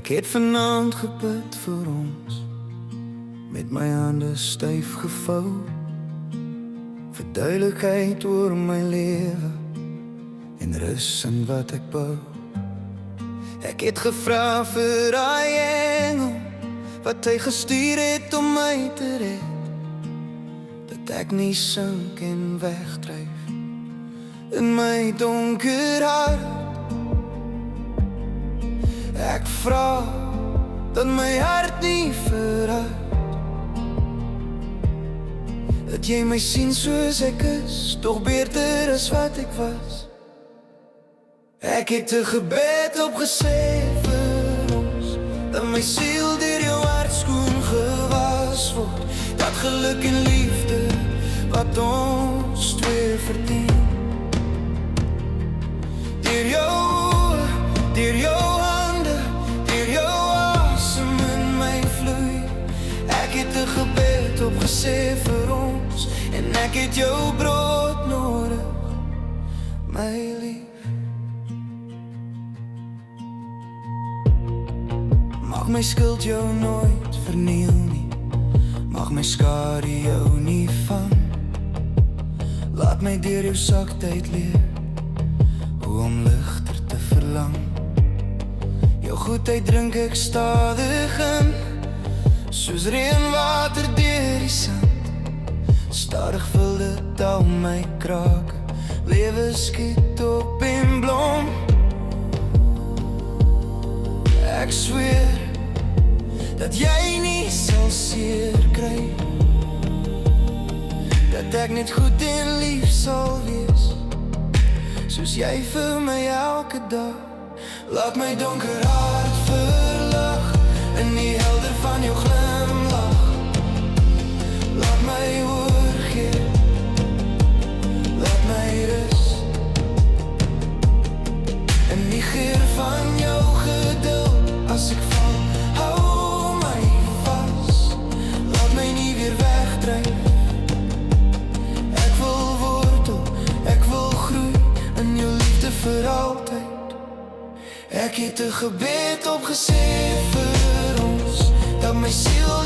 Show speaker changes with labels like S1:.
S1: Ek het vanaand gebid vir ons, met my hande styf gevou, vir duidelikheid oor my lewe en rus in wat ek bou. Ek het gevra vir daai engel wat hy gestuur het om my te red, dat ek nie sink en wegdryf in my donker hart. Ek vra dat my hart nie verhard, dat jy my sien soos ek is, tog beter as wat ek was. Ek het 'n gebed opgesê vir ons, dat my siel deur jou hartskoen gewas word, dat geluk en liefde wat ons twee verdien, deur jou hande, deur jou asem in my vloei. Ek het 'n gebed opgesê vir ons, en ek het jou brood nodig, my lief. Mag my skuld jou nooit verniel nie, mag my skade jou nie vang. Laat my deur jou saktheid leer hoe om ligter te verlang. Jou goedheid drink ek stadig in, soos reënwater deur die sand. Stadig vul dit al my krake, lewe skiet op en blom. Ek sweer dat jy nie sal seer kry, dat ek net goed en lief sal wees, soos jy vir my elke dag. Laat my donker hart verlig in die helder van jou glimlach. Laat my oorgee, laat my rus in die geur van jou geduld. As ek val, hou my vas, laat my nie weer wegdryf. Ek wil wortel, ek wil groei in jou liefde vir altyd. Ek het 'n gebed opgesê vir ons, dat my siel